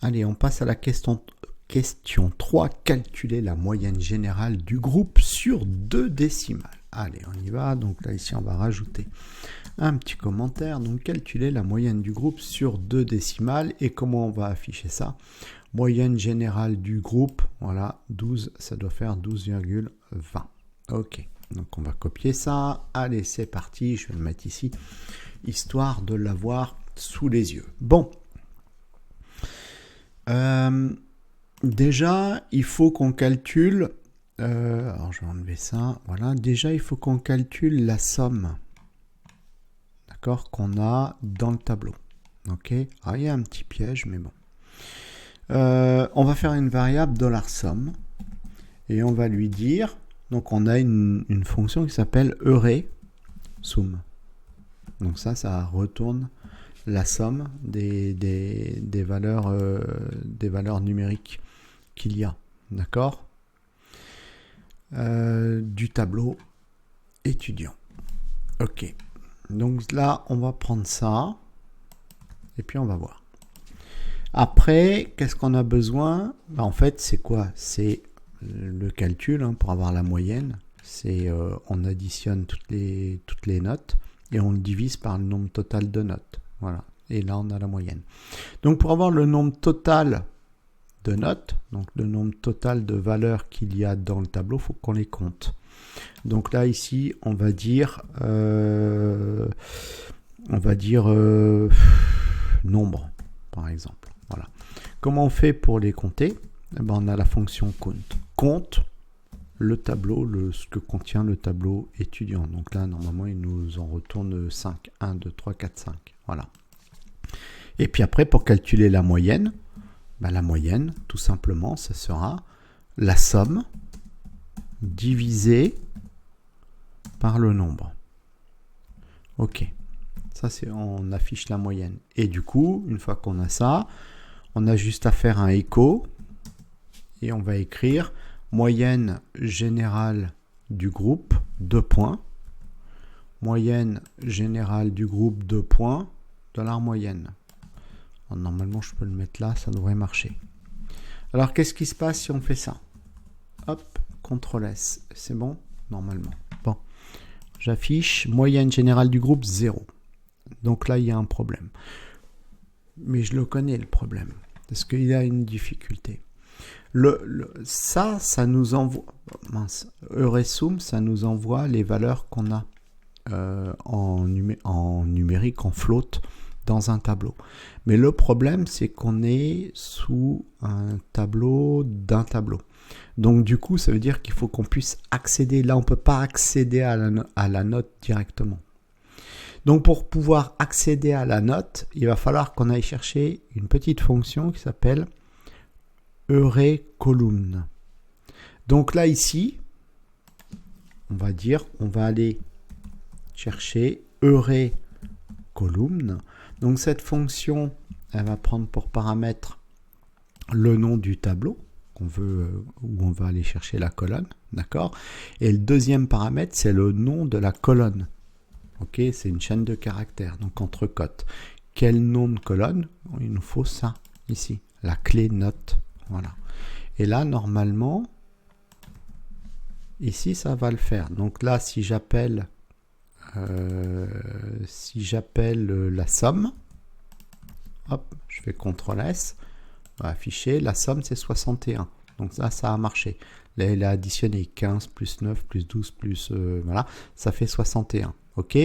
Allez, on passe à la question 3. Calculer la moyenne générale du groupe sur 2 décimales. Allez, on y va. Donc là, ici, on va rajouter un petit commentaire. Donc, calculer la moyenne du groupe sur 2 décimales. Et comment on va afficher ça? Moyenne générale du groupe, voilà, 12, ça doit faire 12,20. Ok, donc on va copier ça. Allez, c'est parti. Je vais le mettre ici, histoire de l'avoir sous les yeux. Bon. Déjà, il faut qu'on calcule... alors, je vais enlever ça. Voilà. Déjà, il faut qu'on calcule la somme, d'accord, qu'on a dans le tableau. Ok. Ah, il y a un petit piège, mais bon. On va faire une variable $somme et on va lui dire... Donc, on a une fonction qui s'appelle EureSum. Donc ça retourne la somme des valeurs numériques qu'il y a, d'accord, du tableau étudiant. Ok, donc là on va prendre ça et puis on va voir. Après, qu'est-ce qu'on a besoin? En fait, c'est quoi? C'est le calcul, hein, pour avoir la moyenne. C'est on additionne toutes les notes et on le divise par le nombre total de notes. Voilà. Et là, on a la moyenne. Donc, pour avoir le nombre total de notes, donc le nombre total de valeurs qu'il y a dans le tableau, il faut qu'on les compte. Donc là, ici, on va dire nombre, par exemple. Voilà. Comment on fait pour les compter? Eh ben, on a la fonction count. Compte le tableau, ce que contient le tableau étudiant. Donc là, normalement, il nous en retourne 5. 1, 2, 3, 4, 5. Voilà. Et puis après, pour calculer la moyenne, la moyenne, tout simplement, ça sera la somme divisée par le nombre. Ok. Ça, on affiche la moyenne. Et du coup, une fois qu'on a ça, on a juste à faire un écho et on va écrire moyenne générale du groupe, 2 points. Moyenne générale du groupe, 2 points, $moyenne. Alors, normalement, je peux le mettre là, ça devrait marcher. Alors, qu'est-ce qui se passe si on fait ça? Hop, CTRL S, c'est bon? Normalement. Bon, j'affiche moyenne générale du groupe, 0. Donc là, il y a un problème. Mais je le connais, le problème. Parce qu'il y a une difficulté. Ça nous envoie... EureSum, ça nous envoie les valeurs qu'on a en numérique, en float, dans un tableau. Mais le problème, c'est qu'on est sous un tableau d'un tableau. Donc du coup, ça veut dire qu'il faut qu'on puisse accéder. Là, on ne peut pas accéder à la note directement. Donc pour pouvoir accéder à la note, il va falloir qu'on aille chercher une petite fonction qui s'appelle EureColumn. Donc là, ici, on va aller chercher EureColumn. Donc cette fonction, elle va prendre pour paramètre le nom du tableau qu'on veut, où on va aller chercher la colonne, d'accord? Et le deuxième paramètre, c'est le nom de la colonne. Ok, c'est une chaîne de caractères, donc entre cotes. Quel nom de colonne? Il nous faut ça, ici, la clé note. Voilà. Et là, normalement, ici, ça va le faire. Donc là, si j'appelle la somme, hop, je fais CTRL S, on va afficher, la somme, c'est 61. Donc ça a marché. Là, il a additionné 15 plus 9 plus 12 plus... voilà, ça fait 61. Ok,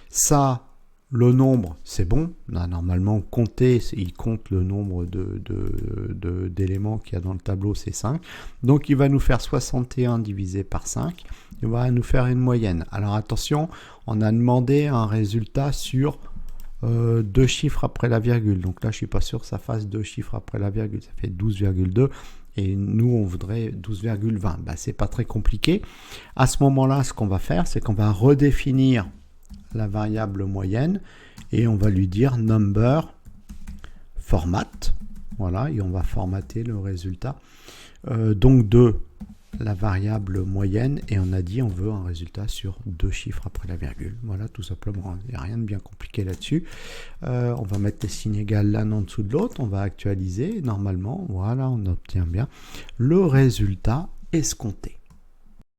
ça, le nombre, c'est bon. Là, normalement, compter, il compte le nombre d'éléments qu'il y a dans le tableau, c'est 5. Donc, il va nous faire 61 divisé par 5. Il va nous faire une moyenne. Alors, attention, on a demandé un résultat sur 2 chiffres après la virgule. Donc là, je ne suis pas sûr que ça fasse 2 chiffres après la virgule. Ça fait 12,2. Et nous, on voudrait 12,20. C'est pas très compliqué. À ce moment-là, ce qu'on va faire, c'est qu'on va redéfinir la variable moyenne et on va lui dire number format. Voilà, et on va formater le résultat. Donc de la variable moyenne et on a dit on veut un résultat sur 2 chiffres après la virgule. Voilà, tout simplement. Il n'y a rien de bien compliqué là-dessus. On va mettre les signes égales l'un en dessous de l'autre. On va actualiser. Normalement, voilà, on obtient bien le résultat escompté.